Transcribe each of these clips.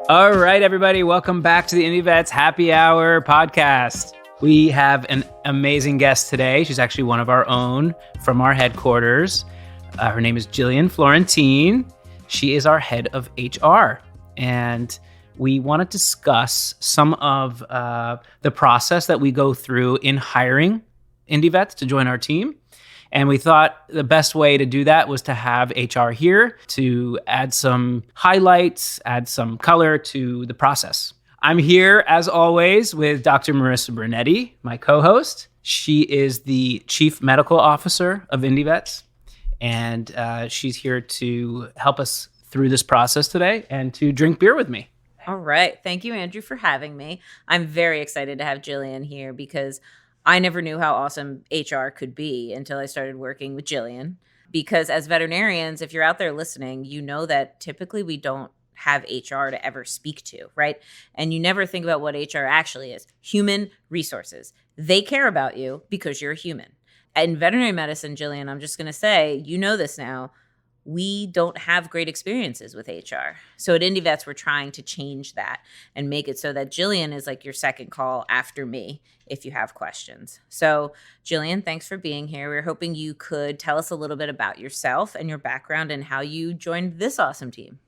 All right, everybody, welcome back to the IndeVets Happy Hour podcast. We have an amazing guest today. She's actually one of our own from our headquarters. Her name is Gillian Florentine. She is our head of HR, and we want to discuss some of the process that we go through in hiring IndeVets to join our team. And we thought the best way to do that was to have HR here to add some highlights, add some color to the process. I'm here, as always, with Dr. Marisa Brunetti, my co-host. She is the Chief Medical Officer of IndeVets, and she's here to help us through this process today and to drink beer with me. All right. Thank you, Andrew, for having me. I'm very excited to have Gillian here because I never knew how awesome HR could be until I started working with Gillian. Because as veterinarians, if you're out there listening, you know that typically we don't have HR to ever speak to, right? And you never think about what HR actually is. Human resources. They care about you because you're a human. In veterinary medicine, Gillian, I'm just going to say, you know this now, we don't have great experiences with HR. So at IndeVets, we're trying to change that and make it so that Gillian is like your second call after me if you have questions. So Gillian, thanks for being here. We're hoping you could tell us a little bit about yourself and your background and how you joined this awesome team.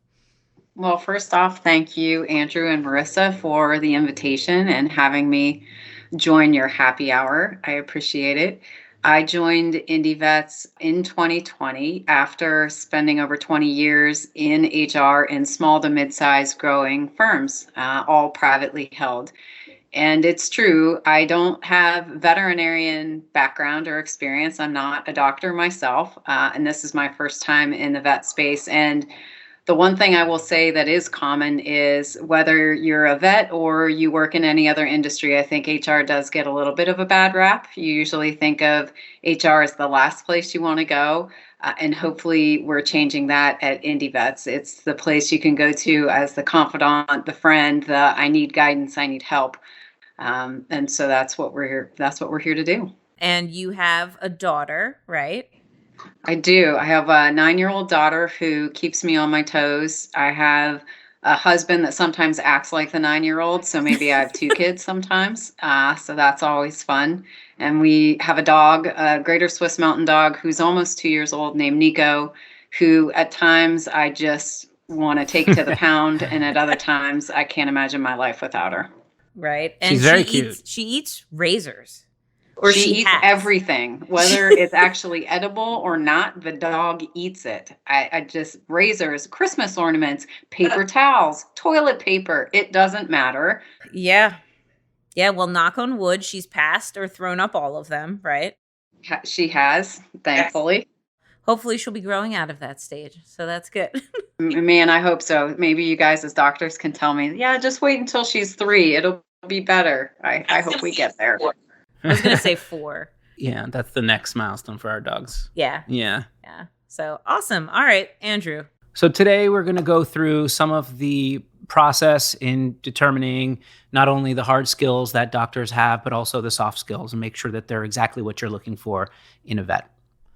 Well, first off, thank you, Andrew and Marisa, for the invitation and having me join your happy hour. I appreciate it. I joined IndeVets in 2020 after spending over 20 years in HR in small to mid-sized growing firms, all privately held. And it's true, I don't have veterinarian background or experience. I'm not a doctor myself, and this is my first time in the vet space. And the one thing I will say that is common is whether you're a vet or you work in any other industry, I think HR does get a little bit of a bad rap. You usually think of HR as the last place you want to go. And hopefully we're changing that at IndeVets. It's the place you can go to as the confidant, the friend, the I need guidance, I need help. And so that's what we're here. That's what we're here to do. And you have a daughter, right? I do. I have a 9-year-old daughter who keeps me on my toes. I have a husband that sometimes acts like the 9-year-old. So maybe I have 2 kids sometimes. So that's always fun. And we have a dog, a Greater Swiss Mountain Dog, who's almost 2 years old, named Nico, who at times I just want to take to the pound. And at other times I can't imagine my life without her. Right. And She's very cute. She eats razors. Or she eats everything, whether it's actually edible or not, the dog eats it. I just, razors, Christmas ornaments, paper towels, toilet paper, it doesn't matter. Yeah. Yeah, well, knock on wood, she's passed or thrown up all of them, right? She has, thankfully. Hopefully she'll be growing out of that stage, so that's good. Man, I hope so. Maybe you guys as doctors can tell me, yeah, just wait until she's 3. It'll be better. I hope we get there. I was going to say 4. Yeah, that's the next milestone for our dogs. Yeah. Yeah. So awesome. All right, Andrew. So today we're going to go through some of the process in determining not only the hard skills that doctors have, but also the soft skills and make sure that they're exactly what you're looking for in a vet.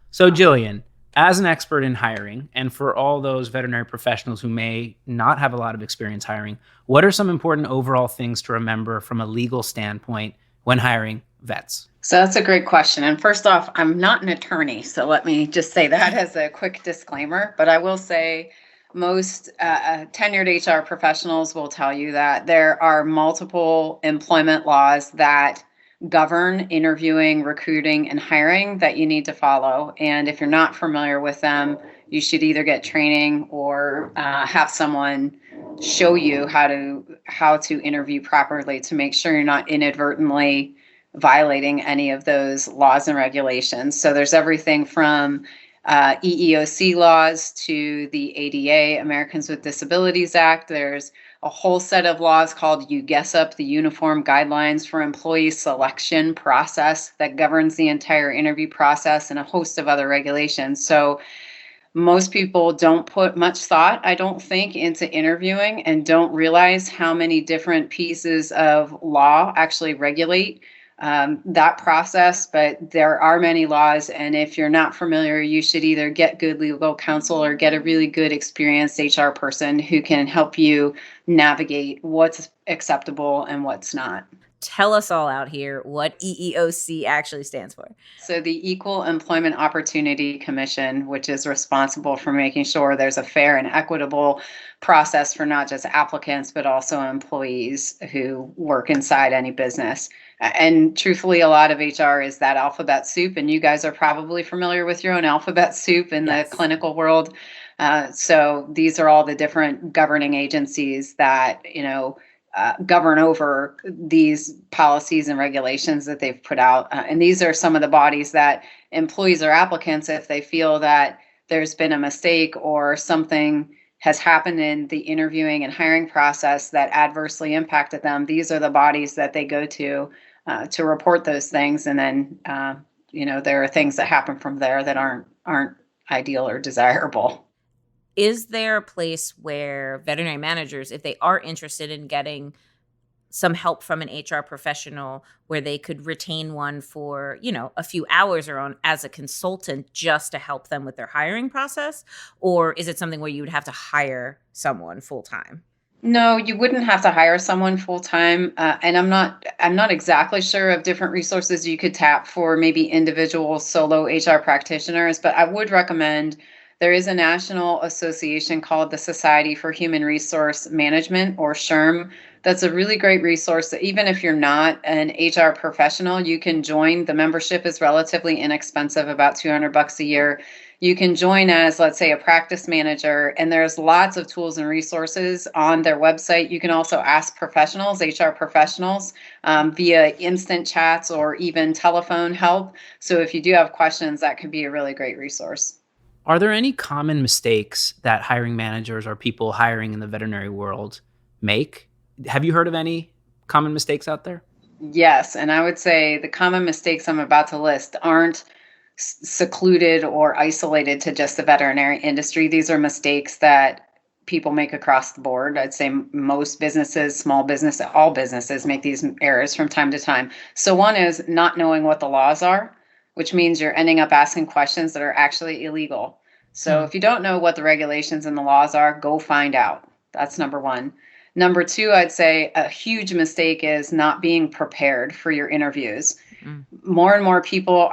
So Gillian, as an expert in hiring, and for all those veterinary professionals who may not have a lot of experience hiring, what are some important overall things to remember from a legal standpoint when hiring vets? So that's a great question. And first off, I'm not an attorney, so let me just say that as a quick disclaimer. But I will say most tenured HR professionals will tell you that there are multiple employment laws that govern interviewing, recruiting, and hiring that you need to follow. And if you're not familiar with them, you should either get training or have someone show you how to interview properly to make sure you're not inadvertently violating any of those laws and regulations. So there's everything from EEOC laws to the ADA, Americans with Disabilities Act. There's a whole set of laws called UGESUP, the Uniform Guidelines for Employee Selection Process, that governs the entire interview process, and a host of other regulations. So most people don't put much thought, I don't think, into interviewing and don't realize how many different pieces of law actually regulate that process, but there are many laws. And if you're not familiar, you should either get good legal counsel or get a really good experienced HR person who can help you navigate what's acceptable and what's not. Tell us all out here what EEOC actually stands for. So the Equal Employment Opportunity Commission, which is responsible for making sure there's a fair and equitable process for not just applicants, but also employees who work inside any business. And truthfully, a lot of HR is that alphabet soup, and you guys are probably familiar with your own alphabet soup in the clinical world. So these are all the different governing agencies that, govern over these policies and regulations that they've put out. And these are some of the bodies that employees or applicants, if they feel that there's been a mistake or something has happened in the interviewing and hiring process that adversely impacted them, these are the bodies that they go to report those things. And then, there are things that happen from there that aren't ideal or desirable. Is there a place where veterinary managers, if they are interested in getting some help from an HR professional, where they could retain one for, a few hours or on as a consultant just to help them with their hiring process? Or is it something where you would have to hire someone full time? No, you wouldn't have to hire someone full time, and I'm not exactly sure of different resources you could tap for maybe individual solo HR practitioners, but I would recommend there is a national association called the Society for Human Resource Management, or SHRM. That's a really great resource that even if you're not an HR professional, you can join. The membership is relatively inexpensive, about $200 a year. You can join as, let's say, a practice manager, and there's lots of tools and resources on their website. You can also ask professionals, HR professionals, via instant chats or even telephone help. So if you do have questions, that could be a really great resource. Are there any common mistakes that hiring managers or people hiring in the veterinary world make? Have you heard of any common mistakes out there? Yes, and I would say the common mistakes I'm about to list aren't secluded or isolated to just the veterinary industry. These are mistakes that people make across the board. I'd say most businesses, small business, all businesses make these errors from time to time. So one is not knowing what the laws are, which means you're ending up asking questions that are actually illegal. So if you don't know what the regulations and the laws are, go find out. That's number one. Number two, I'd say a huge mistake is not being prepared for your interviews. More and more people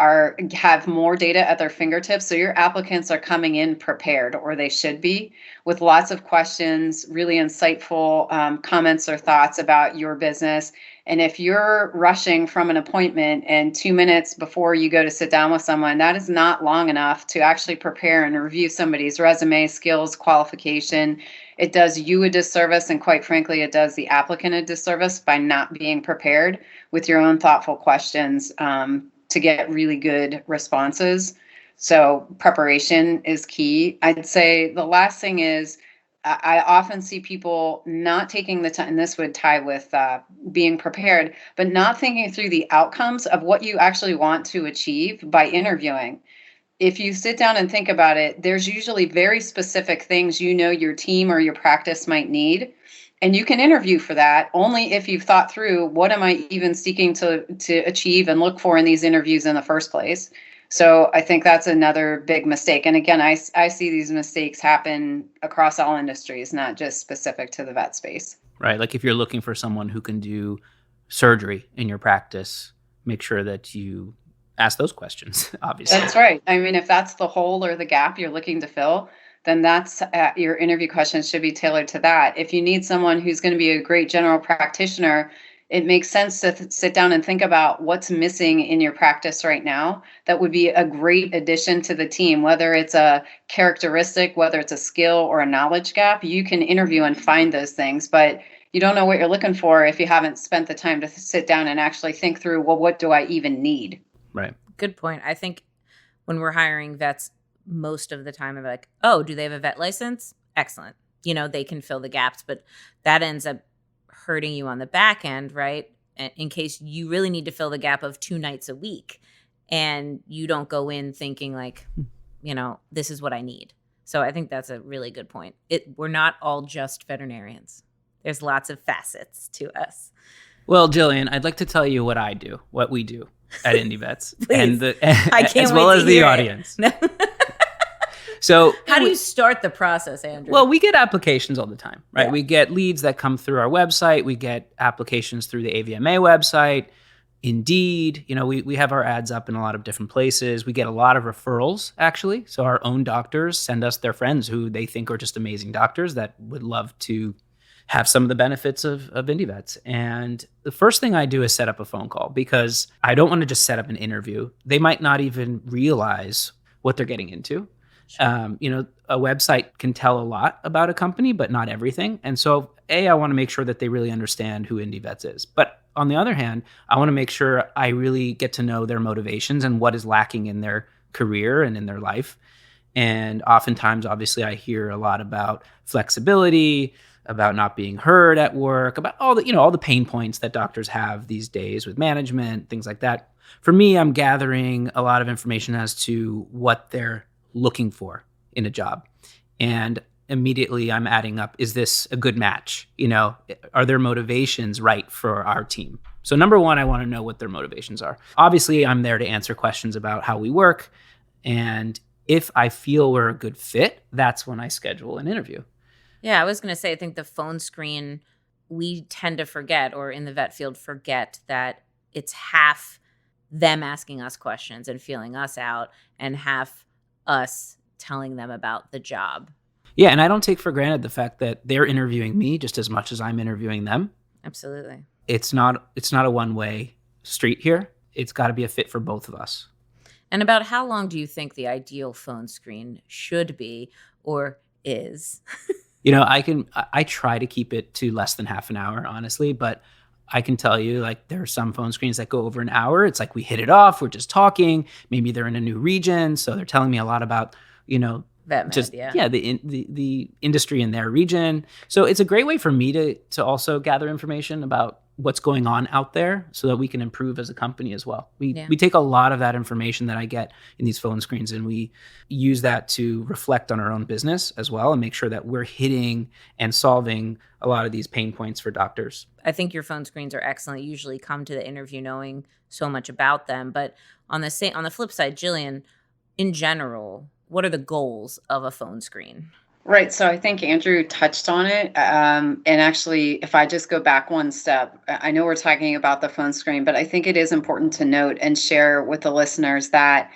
have more data at their fingertips. So your applicants are coming in prepared, or they should be, with lots of questions, really insightful comments or thoughts about your business. And if you're rushing from an appointment and 2 minutes before you go to sit down with someone, that is not long enough to actually prepare and review somebody's resume, skills, qualification. It does you a disservice, and quite frankly, it does the applicant a disservice by not being prepared with your own thoughtful questions to get really good responses. So preparation is key. I'd say the last thing is I often see people not taking the time, and this would tie with being prepared, but not thinking through the outcomes of what you actually want to achieve by interviewing. If you sit down and think about it, there's usually very specific things your team or your practice might need. And you can interview for that only if you've thought through, what am I even seeking to achieve and look for in these interviews in the first place? So I think that's another big mistake. And again, I see these mistakes happen across all industries, not just specific to the vet space. Right. Like if you're looking for someone who can do surgery in your practice, make sure that you ask those questions, obviously. That's right. I mean, if that's the hole or the gap you're looking to fill, then that's your interview questions should be tailored to that. If you need someone who's going to be a great general practitioner, it makes sense to sit down and think about what's missing in your practice right now. That would be a great addition to the team, whether it's a characteristic, whether it's a skill or a knowledge gap. You can interview and find those things, but you don't know what you're looking for if you haven't spent the time to sit down and actually think through, well, what do I even need? Right. Good point. I think when we're hiring vets, most of the time I'm like, oh, do they have a vet license? Excellent. They can fill the gaps, but that ends up hurting you on the back end, right? In case you really need to fill the gap of 2 nights a week and you don't go in thinking like, this is what I need. So I think that's a really good point. We're not all just veterinarians. There's lots of facets to us. Well, Gillian, I'd like to tell you what we do at IndeVets, Please. I can't as well wait to as the hear it. audience. No. So, How do you start the process, Andrew? well, we get applications all the time, right? Yeah. We get leads that come through our website. We get applications through the AVMA website, Indeed. We have our ads up in a lot of different places. We get a lot of referrals, actually. So our own doctors send us their friends who they think are just amazing doctors that would love to have some of the benefits of IndeVets. And the first thing I do is set up a phone call because I don't want to just set up an interview. They might not even realize what they're getting into. Sure. A website can tell a lot about a company, but not everything. And so, I want to make sure that they really understand who IndeVets is. But on the other hand, I want to make sure I really get to know their motivations and what is lacking in their career and in their life. And oftentimes, obviously, I hear a lot about flexibility, about not being heard at work, about all the pain points that doctors have these days with management, things like that. For me, I'm gathering a lot of information as to what they're looking for in a job. And immediately I'm adding up, is this a good match? Are their motivations right for our team? So number one, I want to know what their motivations are. Obviously, I'm there to answer questions about how we work. And if I feel we're a good fit, that's when I schedule an interview. Yeah, I was going to say, I think the phone screen, we tend to forget, or in the vet field forget, that it's half them asking us questions and feeling us out and half us telling them about the job. Yeah, and I don't take for granted the fact that they're interviewing me just as much as I'm interviewing them. Absolutely. It's not a one-way street here. It's got to be a fit for both of us. And about how long do you think the ideal phone screen should be or is? I try to keep it to less than half an hour, honestly, but I can tell you, there are some phone screens that go over an hour. It's like we hit it off. We're just talking. Maybe they're in a new region, so they're telling me a lot about, the industry in their region. So it's a great way for me to also gather information about what's going on out there so that we can improve as a company as well. We take a lot of that information that I get in these phone screens and we use that to reflect on our own business as well and make sure that we're hitting and solving a lot of these pain points for doctors. I think your phone screens are excellent. You usually come to the interview knowing so much about them. But on the flip side, Gillian, in general, what are the goals of a phone screen? Right. So I think Andrew touched on it. And actually, if I just go back one step, I know we're talking about the phone screen, but I think it is important to note and share with the listeners that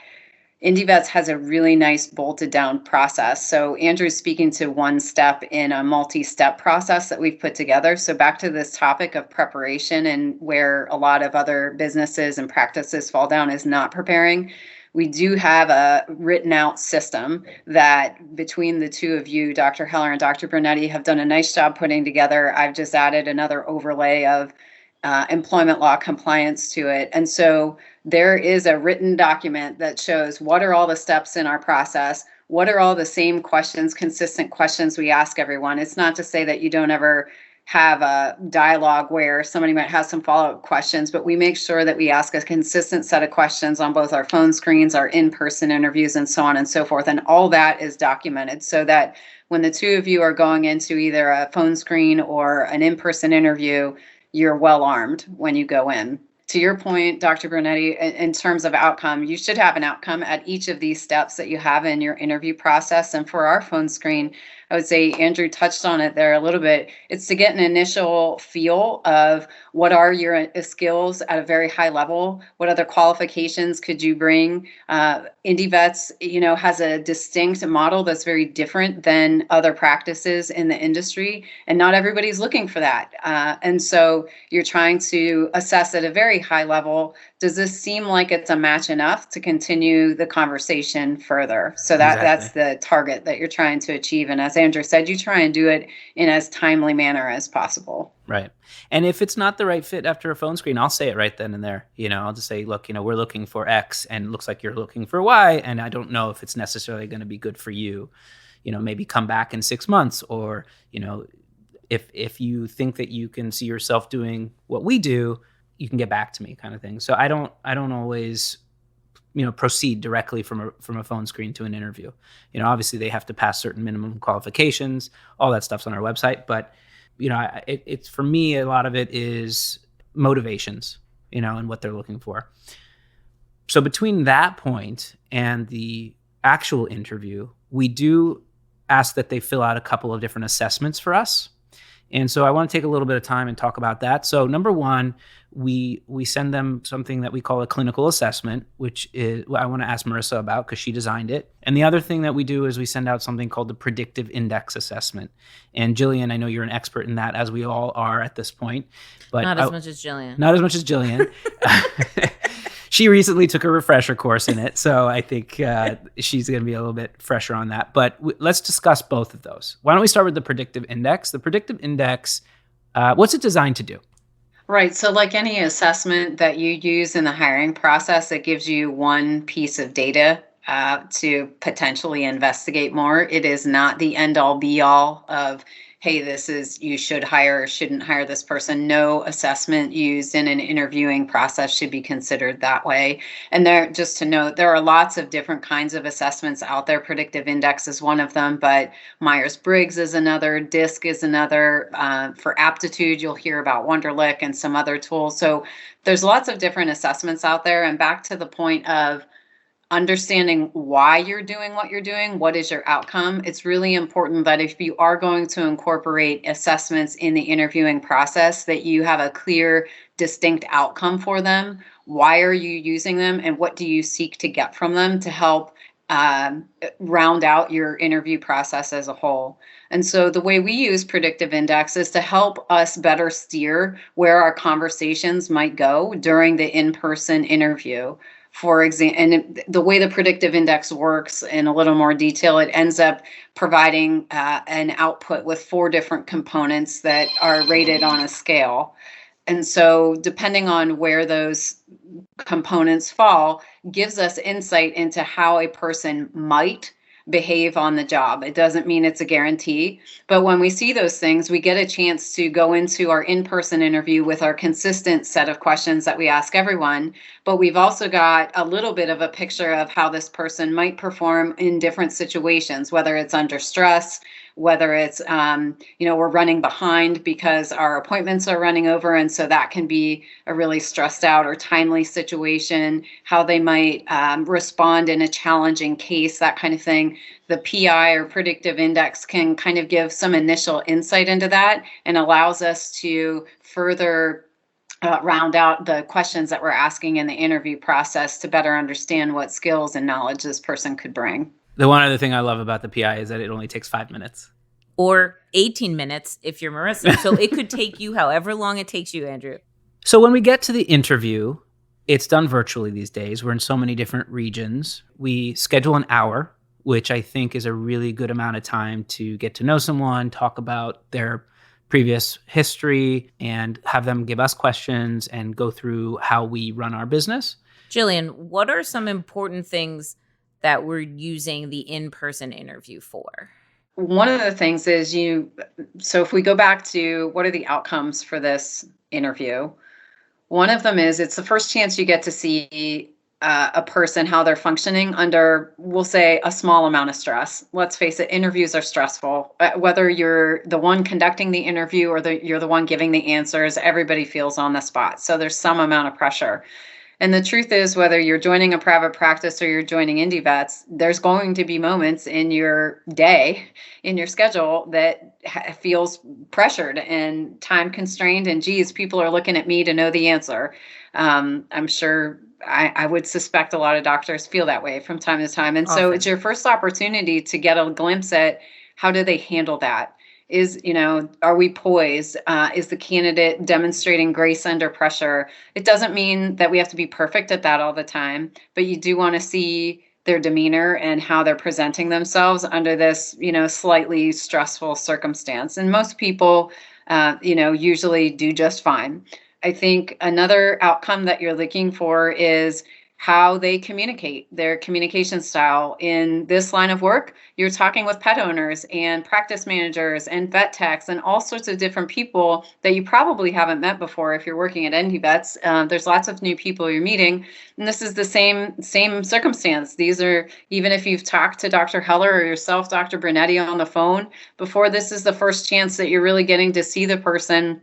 IndeVets has a really nice bolted down process. So Andrew's speaking to one step in a multi-step process that we've put together. So back to this topic of preparation and where a lot of other businesses and practices fall down is not preparing. We do have a written out system that between the two of you, Dr. Heller and Dr. Brunetti, have done a nice job putting together. I've just added another overlay of employment law compliance to it. And so there is a written document that shows what are all the steps in our process, what are all the same questions, consistent questions we ask everyone. It's not to say that you don't ever have a dialogue where somebody might have some follow-up questions, but we make sure that we ask a consistent set of questions on both our phone screens, our in-person interviews, and so on and so forth. And all that is documented so that when the two of you are going into either a phone screen or an in-person interview, you're well armed when you go in. To your point, Dr. Brunetti, in terms of outcome, you should have an outcome at each of these steps that you have in your interview process. And for our phone screen, I would say Andrew touched on it there a little bit. It's to get an initial feel of what are your skills at a very high level. What other qualifications could you bring? IndeVets, has a distinct model that's very different than other practices in the industry, and not everybody's looking for that. And so you're trying to assess at a very high level, does this seem like it's a match enough to continue the conversation further? So that's the target that you're trying to achieve. And as Andrew said, you try and do it in as timely manner as possible. Right. And if it's not the right fit after a phone screen, I'll say it right then and there. I'll just say, look, we're looking for X and it looks like you're looking for Y. And I don't know if it's necessarily going to be good for you. Maybe come back in 6 months or, if you think that you can see yourself doing what we do, you can get back to me kind of thing. So I don't always, proceed directly from a phone screen to an interview. Obviously they have to pass certain minimum qualifications, all that stuff's on our website. But, it's for me, a lot of it is motivations, and what they're looking for. So between that point and the actual interview, we do ask that they fill out a couple of different assessments for us. And so I want to take a little bit of time and talk about that. So number one, we send them something that we call a clinical assessment, which is I want to ask Marisa about because she designed it. And the other thing that we do is we send out something called the predictive index assessment. And Gillian, I know you're an expert in that, as we all are at this point. But not as much as Gillian. Not as much as Gillian. She recently took a refresher course in it, so I think she's going to be a little bit fresher on that. But let's discuss both of those. Why don't we start with the predictive index? The predictive index, what's it designed to do? Right. So like any assessment that you use in the hiring process, it gives you one piece of data to potentially investigate more. It is not the end all be all of, hey, this is, you should hire or shouldn't hire this person. No assessment used in an interviewing process should be considered that way. And there, just to note, there are lots of different kinds of assessments out there. Predictive index is one of them, but Myers-Briggs is another, DISC is another. For aptitude, you'll hear about Wonderlic and some other tools. So there's lots of different assessments out there. And back to the point of understanding why you're doing what you're doing, what is your outcome. It's really important that if you are going to incorporate assessments in the interviewing process, that you have a clear, distinct outcome for them. Why are you using them, and what do you seek to get from them to help round out your interview process as a whole? And so the way we use predictive index is to help us better steer where our conversations might go during the in-person interview. For example, and the way the predictive index works in a little more detail, it ends up providing an output with 4 different components that are rated on a scale. And so depending on where those components fall, gives us insight into how a person might behave on the job. It doesn't mean it's a guarantee, but when we see those things, we get a chance to go into our in-person interview with our consistent set of questions that we ask everyone. But we've also got a little bit of a picture of how this person might perform in different situations, whether it's under stress, whether it's, we're running behind because our appointments are running over. And so that can be a really stressed out or timely situation, how they might respond in a challenging case, that kind of thing. The PI or predictive index can kind of give some initial insight into that and allows us to further round out the questions that we're asking in the interview process to better understand what skills and knowledge this person could bring. The one other thing I love about the PI is that it only takes 5 minutes. Or 18 minutes if you're Marisa. So it could take you however long it takes you, Andrew. So when we get to the interview, it's done virtually these days. We're in so many different regions. We schedule an hour, which I think is a really good amount of time to get to know someone, talk about their previous history, and have them give us questions and go through how we run our business. Gillian, what are some important things that we're using the in-person interview for? One of the things is so if we go back to what are the outcomes for this interview, one of them is it's the first chance you get to see a person, how they're functioning under, we'll say, a small amount of stress. Let's face it, interviews are stressful. Whether you're the one conducting the interview or you're the one giving the answers, everybody feels on the spot. So there's some amount of pressure. And the truth is, whether you're joining a private practice or you're joining IndeVets, there's going to be moments in your day, in your schedule, that feels pressured and time constrained. And geez, people are looking at me to know the answer. I'm sure I would suspect a lot of doctors feel that way from time to time. And Often. So it's your first opportunity to get a glimpse at how do they handle that. Are we poised? Is the candidate demonstrating grace under pressure? It doesn't mean that we have to be perfect at that all the time, but you do want to see their demeanor and how they're presenting themselves under this, slightly stressful circumstance. And most people, usually do just fine. I think another outcome that you're looking for is how they communicate, their communication style. In this line of work, you're talking with pet owners and practice managers and vet techs and all sorts of different people that you probably haven't met before if you're working at IndeVets. There's lots of new people you're meeting, and this is the same circumstance. These are, even if you've talked to Dr. Heller or yourself, Dr. Brunetti, on the phone before, this is the first chance that you're really getting to see the person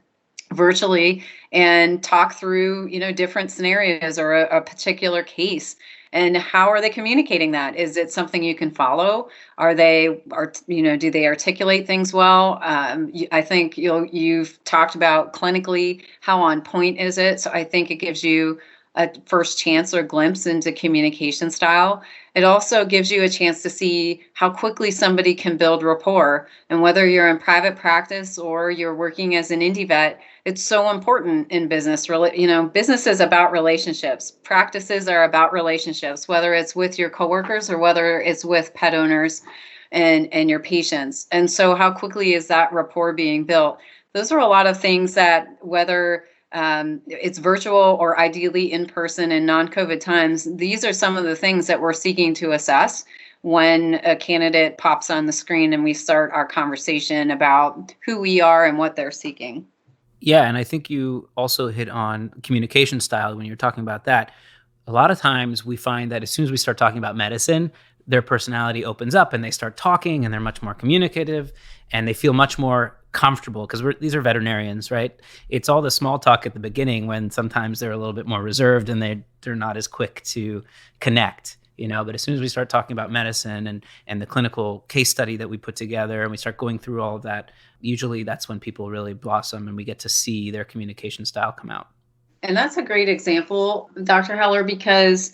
virtually and talk through, different scenarios or a particular case. And how are they communicating that? Is it something you can follow? Do they articulate things well? I think you've talked about clinically, how on point is it? So I think it gives you a first chance or glimpse into communication style. It also gives you a chance to see how quickly somebody can build rapport. And whether you're in private practice or you're working as an indie vet, it's so important in business. Business is about relationships. Practices are about relationships, whether it's with your coworkers or whether it's with pet owners and your patients. And so how quickly is that rapport being built? Those are a lot of things that, whether it's virtual or ideally in person in non-COVID times, these are some of the things that we're seeking to assess when a candidate pops on the screen and we start our conversation about who we are and what they're seeking. Yeah, and I think you also hit on communication style when you're talking about that. A lot of times we find that as soon as we start talking about medicine, their personality opens up and they start talking and they're much more communicative and they feel much more comfortable because these are veterinarians, right? It's all the small talk at the beginning when sometimes they're a little bit more reserved and they're not as quick to connect. But as soon as we start talking about medicine and the clinical case study that we put together and we start going through all of that, usually that's when people really blossom and we get to see their communication style come out. And that's a great example, Dr. Heller, because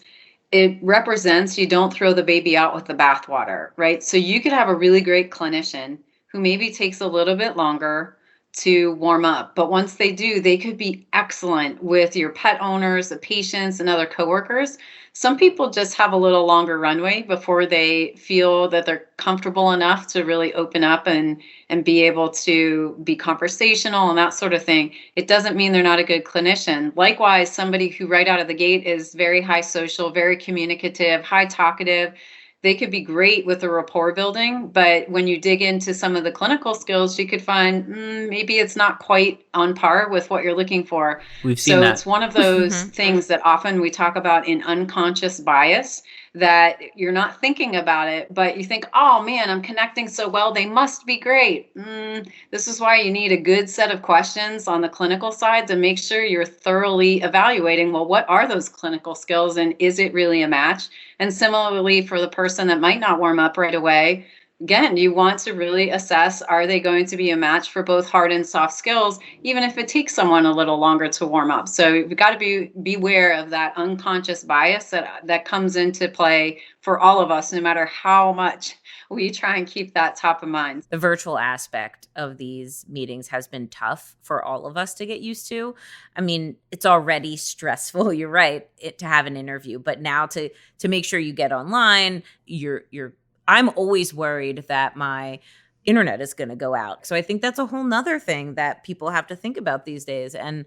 it represents you don't throw the baby out with the bathwater, right? So you could have a really great clinician who maybe takes a little bit longer to warm up. But once they do, they could be excellent with your pet owners, the patients, and other coworkers. Some people just have a little longer runway before they feel that they're comfortable enough to really open up and be able to be conversational and that sort of thing. It doesn't mean they're not a good clinician. Likewise, somebody who right out of the gate is very high social, very communicative, high talkative, they could be great with the rapport building, but when you dig into some of the clinical skills, you could find maybe it's not quite on par with what you're looking for. We've seen that. It's one of those things that often we talk about in unconscious bias, that you're not thinking about it, but you think, oh man, I'm connecting so well, they must be great. This is why you need a good set of questions on the clinical side to make sure you're thoroughly evaluating, well, what are those clinical skills and is it really a match? And similarly, for the person that might not warm up right away, again, you want to really assess, are they going to be a match for both hard and soft skills, even if it takes someone a little longer to warm up. So you've got to beware of that unconscious bias that comes into play for all of us, no matter how much we try and keep that top of mind. The virtual aspect of these meetings has been tough for all of us to get used to. I mean, it's already stressful, you're right, to have an interview, but now to make sure you get online, I'm always worried that my internet is going to go out. So I think that's a whole nother thing that people have to think about these days. And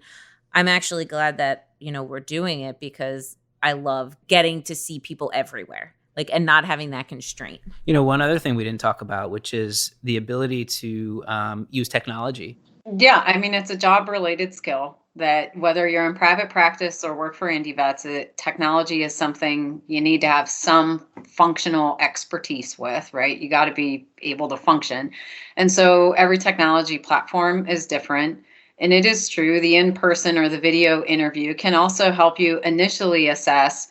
I'm actually glad that, we're doing it because I love getting to see people everywhere, and not having that constraint. One other thing we didn't talk about, which is the ability to use technology. Yeah, I mean, it's a job-related skill that whether you're in private practice or work for IndeVets, technology is something you need to have some functional expertise with, right? You got to be able to function. And so every technology platform is different. And it is true, the in-person or the video interview can also help you initially assess,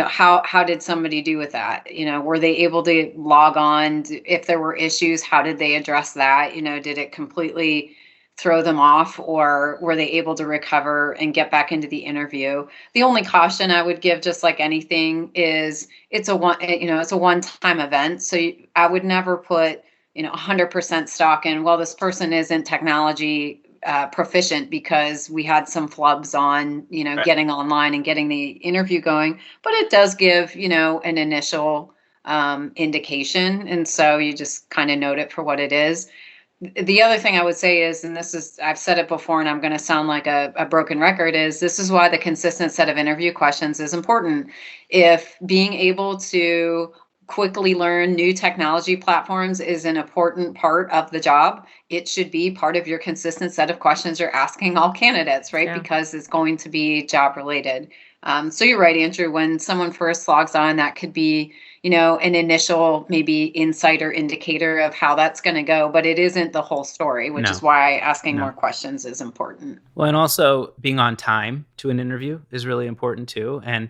how did somebody do with that? Were they able to log on? If there were issues, how did they address that? Did it completely throw them off, or were they able to recover and get back into the interview? The only caution I would give, just like anything, is it's a one-time event. So I would never put 100% stock in, well, this person isn't technology proficient because we had some flubs on Right. getting online and getting the interview going, but it does give an initial indication, and so you just kind of note it for what it is. The other thing I would say is, and I've said it before and I'm going to sound like a broken record, is this is why the consistent set of interview questions is important. If being able to quickly learn new technology platforms is an important part of the job. It should be part of your consistent set of questions you're asking all candidates, right? Yeah. Because it's going to be job related. So you're right, Andrew, when someone first logs on, that could be, an initial maybe insight or indicator of how that's going to go, but it isn't the whole story, which is why asking more questions is important. Well, and also being on time to an interview is really important too. And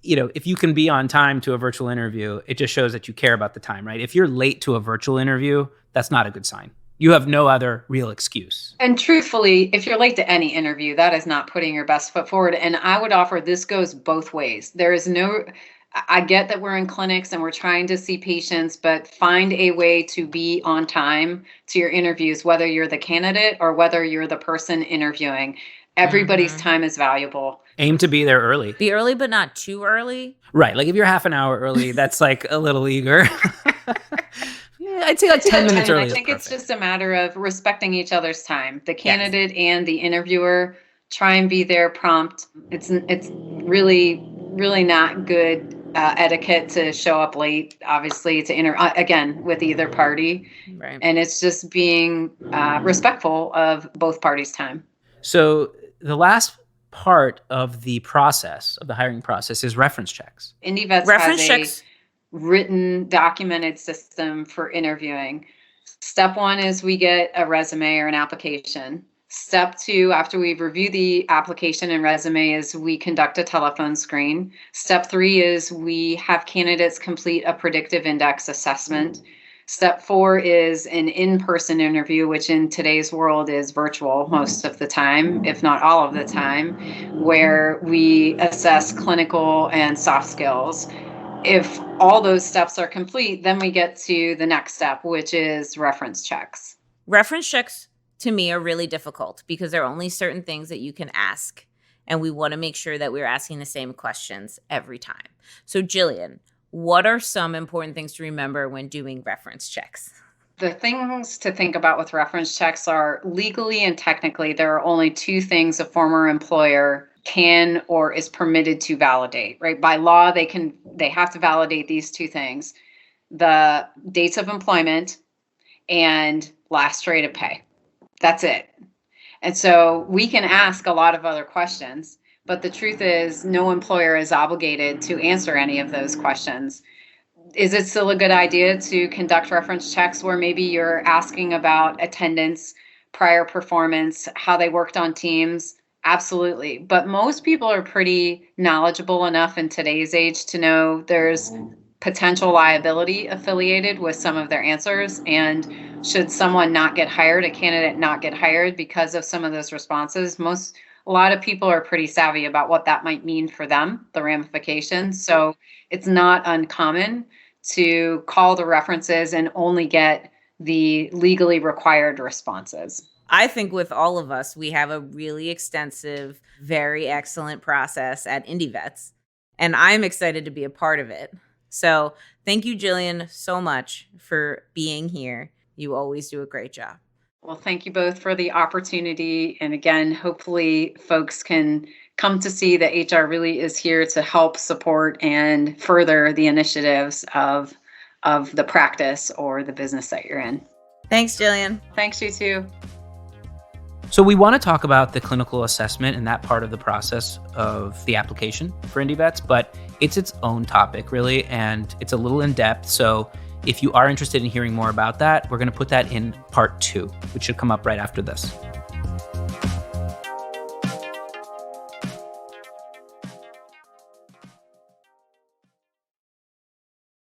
if you can be on time to a virtual interview, it just shows that you care about the time, right? If you're late to a virtual interview, that's not a good sign. You have no other real excuse. And truthfully, if you're late to any interview, that is not putting your best foot forward. And I would offer this goes both ways. I get that we're in clinics and we're trying to see patients, but find a way to be on time to your interviews, whether you're the candidate or whether you're the person interviewing. Everybody's time is valuable. Aim to be there early. Be early, but not too early. Right. Like if you're half an hour early, that's like a little eager. Yeah, I'd say like 10 minutes early. I think it's just a matter of respecting each other's time. The candidate and the interviewer, try and be there prompt. It's really, really not good etiquette to show up late, obviously, to again, with either party. Right. And it's just being respectful of both parties' time. So the last part of the process, of the hiring process, is reference checks. IndeVets has a written, documented system for interviewing. Step one is we get a resume or an application. Step two, after we've reviewed the application and resume, is we conduct a telephone screen. Step three is we have candidates complete a predictive index assessment. Step four is an in-person interview, which in today's world is virtual most of the time, if not all of the time, where we assess clinical and soft skills. If all those steps are complete, then we get to the next step, which is reference checks. Reference checks to me are really difficult because there are only certain things that you can ask. And we want to make sure that we're asking the same questions every time. So Gillian, what are some important things to remember when doing reference checks? The things to think about with reference checks are legally and technically, there are only two things a former employer can or is permitted to validate, right? By law, they have to validate these two things: the dates of employment and last rate of pay. That's it. And so we can ask a lot of other questions, but the truth is no employer is obligated to answer any of those questions. Is it still a good idea to conduct reference checks where maybe you're asking about attendance, prior performance, how they worked on teams? Absolutely. But most people are pretty knowledgeable enough in today's age to know there's potential liability affiliated with some of their answers. And should someone not get hired, a candidate not get hired because of some of those responses, a lot of people are pretty savvy about what that might mean for them, the ramifications. So it's not uncommon to call the references and only get the legally required responses. I think with all of us, we have a really extensive, very excellent process at IndeVets, and I'm excited to be a part of it. So thank you, Gillian, so much for being here. You always do a great job. Well, thank you both for the opportunity. And again, hopefully folks can come to see that HR really is here to help support and further the initiatives of the practice or the business that you're in. Thanks, Gillian. Thanks, you too. So we want to talk about the clinical assessment and that part of the process of the application for IndeVets, but it's its own topic really, and it's a little in depth. So if you are interested in hearing more about that, we're going to put that in part 2, which should come up right after this.